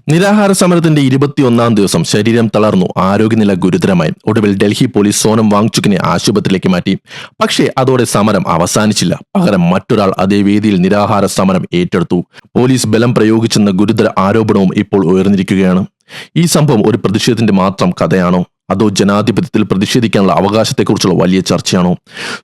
നിരാഹാര സമരത്തിന്റെ 21-ാം ദിവസം ശരീരം തളർന്നു, ആരോഗ്യനില ഗുരുതരമായി. ഒടുവിൽ ഡൽഹി പോലീസ് സോനം വാങ്ചുക്കിനെ ആശുപത്രിയിലേക്ക് മാറ്റി. പക്ഷേ അതോടെ സമരം അവസാനിച്ചില്ല. പകരം മറ്റൊരാൾ അതേ വേദിയിൽ നിരാഹാര സമരം ഏറ്റെടുത്തു. പോലീസ് ബലം പ്രയോഗിച്ചെന്ന ഗുരുതര ആരോപണവും ഇപ്പോൾ ഉയർന്നിരിക്കുകയാണ്. ഈ സംഭവം ഒരു പ്രതിഷേധത്തിന്റെ മാത്രം കഥയാണോ, അതോ ജനാധിപത്യത്തിൽ പ്രതിഷേധിക്കാനുള്ള അവകാശത്തെക്കുറിച്ചുള്ള വലിയ ചർച്ചയാണോ?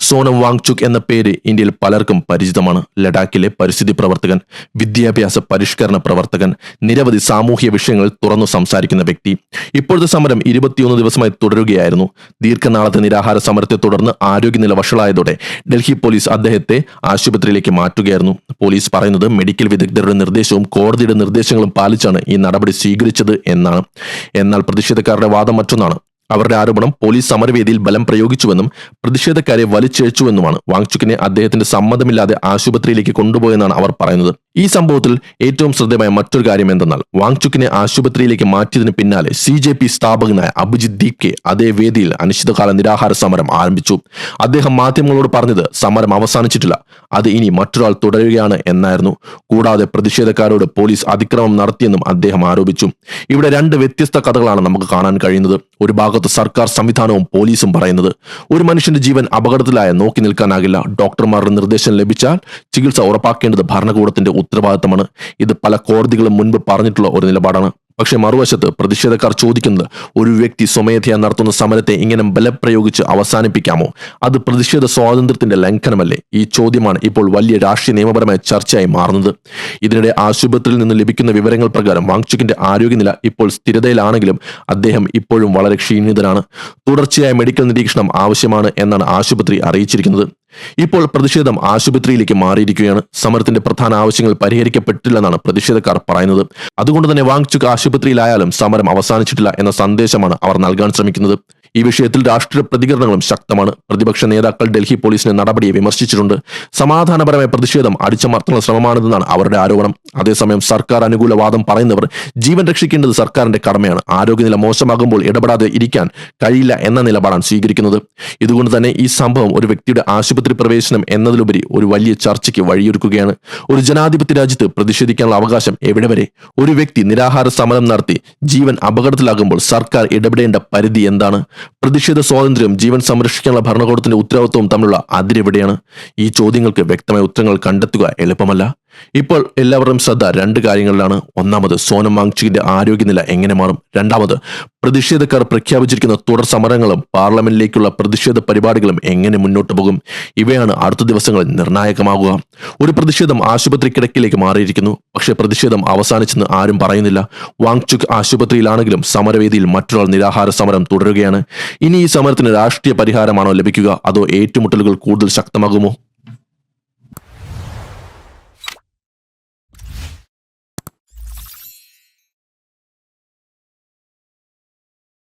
സോനം വാങ്ചുക് എന്ന പേര് ഇന്ത്യയിൽ പലർക്കും പരിചിതമാണ്. ലഡാക്കിലെ പരിസ്ഥിതി പ്രവർത്തകൻ, വിദ്യാഭ്യാസ പരിഷ്കരണ പ്രവർത്തകൻ, നിരവധി സാമൂഹ്യ വിഷയങ്ങളിൽ തുറന്നു സംസാരിക്കുന്ന വ്യക്തി. ഇപ്പോഴത്തെ സമരം 21 ദിവസമായി തുടരുകയായിരുന്നു. ദീർഘനാളത്തെ നിരാഹാര സമരത്തെ തുടർന്ന് ആരോഗ്യനില വഷളായതോടെ ഡൽഹി പോലീസ് അദ്ദേഹത്തെ ആശുപത്രിയിലേക്ക് മാറ്റുകയായിരുന്നു. പോലീസ് പറയുന്നത് മെഡിക്കൽ വിദഗ്ധരുടെ നിർദ്ദേശവും കോടതിയുടെ നിർദ്ദേശങ്ങളും പാലിച്ചാണ് ഈ നടപടി സ്വീകരിച്ചത് എന്നാണ്. എന്നാൽ പ്രതിഷേധക്കാരുടെ വാദം മറ്റൊന്നാണ്. അവരുടെ ആരോപണം പോലീസ് സമരവേദിയിൽ ബലം പ്രയോഗിച്ചുവെന്നും പ്രതിഷേധക്കാരെ വലിച്ചിഴച്ചുവെന്നുമാണ്. വാങ്ചുക്കിനെ അദ്ദേഹത്തിന്റെ സമ്മതമില്ലാതെ ആശുപത്രിയിലേക്ക് കൊണ്ടുപോയെന്നാണ് അവർ പറയുന്നത്. ഈ സംഭവത്തിൽ ഏറ്റവും ശ്രദ്ധേയമായ മറ്റൊരു കാര്യം എന്തെന്നാൽ, വാങ്ചുക്കിനെ ആശുപത്രിയിലേക്ക് മാറ്റിയതിന് പിന്നാലെ CJP സ്ഥാപകനായ അഭിജിത് ദീപ്കെ അതേ വേദിയിൽ അനിശ്ചിതകാല നിരാഹാര സമരം ആരംഭിച്ചു. അദ്ദേഹം മാധ്യമങ്ങളോട് പറഞ്ഞത് സമരം അവസാനിച്ചിട്ടില്ല, അത് ഇനി മറ്റൊരാൾ തുടരുകയാണ് എന്നായിരുന്നു. കൂടാതെ പ്രതിഷേധക്കാരോട് പോലീസ് അതിക്രമം നടത്തിയെന്നും അദ്ദേഹം ആരോപിച്ചു. ഇവിടെ രണ്ട് വ്യത്യസ്ത കഥകളാണ് നമുക്ക് കാണാൻ കഴിയുന്നത്. ഒരു ഭാഗത്ത് സർക്കാർ സംവിധാനവും പോലീസും പറയുന്നത്, ഒരു മനുഷ്യന്റെ ജീവൻ അപകടത്തിലായ നോക്കി നിൽക്കാനാകില്ല. ഡോക്ടർമാരുടെ നിർദ്ദേശം ലഭിച്ചാൽ ചികിത്സ ഉറപ്പാക്കേണ്ടത് ഭരണകൂടത്തിന്റെ ഉത്തരവാദിത്തമാണ്. ഇത് പല കോടതികളും മുൻപ് പറഞ്ഞിട്ടുള്ള ഒരു നിലപാടാണ്. പക്ഷേ മറുവശത്ത് പ്രതിഷേധക്കാർ ചോദിക്കുന്നത്, ഒരു വ്യക്തി സ്വമേധയാ നടത്തുന്ന സമരത്തെ ഇങ്ങനെ ബലപ്രയോഗിച്ച് അവസാനിപ്പിക്കാമോ? അത് പ്രതിഷേധ സ്വാതന്ത്ര്യത്തിന്റെ ലംഘനമല്ലേ? ഈ ചോദ്യമാണ് ഇപ്പോൾ വലിയ രാഷ്ട്രീയ നിയമപരമായ ചർച്ചയായി മാറുന്നത്. ഇതിനിടെ ആശുപത്രിയിൽ നിന്ന് ലഭിക്കുന്ന വിവരങ്ങൾ പ്രകാരം വാങ്ചുക്കിന്റെ ആരോഗ്യനില ഇപ്പോൾ സ്ഥിരതയിലാണെങ്കിലും അദ്ദേഹം ഇപ്പോഴും വളരെ ക്ഷീണിതനാണ്. തുടർച്ചയായ മെഡിക്കൽ നിരീക്ഷണം ആവശ്യമാണ് എന്നാണ് ആശുപത്രി അറിയിച്ചിരിക്കുന്നത്. ഇപ്പോൾ പ്രതിഷേധം ആശുപത്രിയിലേക്ക് മാറിയിരിക്കുകയാണ്. സമരത്തിന്റെ പ്രധാന ആവശ്യങ്ങൾ പരിഹരിക്കപ്പെട്ടില്ലെന്നാണ് പ്രതിഷേധക്കാർ പറയുന്നത്. അതുകൊണ്ട് തന്നെ വാങ്ചുക് ആശുപത്രിയിലായാലും സമരം അവസാനിച്ചിട്ടില്ല എന്ന സന്ദേശമാണ് അവർ നൽകാൻ ശ്രമിക്കുന്നത്. ഈ വിഷയത്തിൽ രാഷ്ട്രീയ പ്രതികരണങ്ങളും ശക്തമാണ്. പ്രതിപക്ഷ നേതാക്കൾ ഡൽഹി പോലീസിന്റെ നടപടിയെ വിമർശിച്ചിട്ടുണ്ട്. സമാധാനപരമായ പ്രതിഷേധം അടിച്ചമർത്തുന്ന ശ്രമമാണിതെന്നാണ് അവരുടെ ആരോപണം. അതേസമയം സർക്കാർ അനുകൂല വാദം പറയുന്നവർ, ജീവൻ രക്ഷിക്കേണ്ടത് സർക്കാരിന്റെ കടമയാണ്, ആരോഗ്യനില മോശമാകുമ്പോൾ ഇടപെടാതെ ഇരിക്കാൻ കഴിയില്ല എന്ന നിലപാടാണ് സ്വീകരിക്കുന്നത്. ഇതുകൊണ്ട് തന്നെ ഈ സംഭവം ഒരു വ്യക്തിയുടെ ആശുപത്രി പ്രവേശനം എന്നതിലുപരി ഒരു വലിയ ചർച്ചയ്ക്ക് വഴിയൊരുക്കുകയാണ്. ഒരു ജനാധിപത്യ രാജ്യത്ത് പ്രതിഷേധിക്കാനുള്ള അവകാശം എവിടെ വരെ? ഒരു വ്യക്തി നിരാഹാര സമരം നടത്തി ജീവൻ അപകടത്തിലാകുമ്പോൾ സർക്കാർ ഇടപെടേണ്ട പരിധി എന്താണ്? പ്രതിഷേധ സ്വാതന്ത്ര്യം, ജീവൻ സംരക്ഷിക്കാനുള്ള ഭരണകൂടത്തിന്റെ ഉത്തരവാദിത്വവും തമ്മിലുള്ള അതിരെവിടെയാണ്? ഈ ചോദ്യങ്ങൾക്ക് വ്യക്തമായ ഉത്തരങ്ങൾ കണ്ടെത്തുക എളുപ്പമല്ല. ഇപ്പോൾ എല്ലാവരുടെയും ശ്രദ്ധ രണ്ട് കാര്യങ്ങളിലാണ്. ഒന്നാമത്, സോനം വാങ്ചുക്കിന്റെ ആരോഗ്യനില എങ്ങനെ മാറും? രണ്ടാമത്, പ്രതിഷേധക്കാർ പ്രഖ്യാപിച്ചിരിക്കുന്ന തുടർ സമരങ്ങളും പാർലമെന്റിലേക്കുള്ള പ്രതിഷേധ പരിപാടികളും എങ്ങനെ മുന്നോട്ട് പോകും? ഇവയാണ് അടുത്ത ദിവസങ്ങളിൽ നിർണായകമാകുക. ഒരു പ്രതിഷേധം ആശുപത്രി കിടക്കിലേക്ക് മാറിയിരിക്കുന്നു. പക്ഷേ പ്രതിഷേധം അവസാനിച്ചെന്ന് ആരും പറയുന്നില്ല. വാങ്ചുക് ആശുപത്രിയിലാണെങ്കിലും സമരവേദിയിൽ മറ്റൊരാൾ നിരാഹാര സമരം തുടരുകയാണ്. ഇനി ഈ സമരത്തിന് രാഷ്ട്രീയ പരിഹാരമാണോ ലഭിക്കുക, അതോ ഏറ്റുമുട്ടലുകൾ കൂടുതൽ ശക്തമാകുമോ?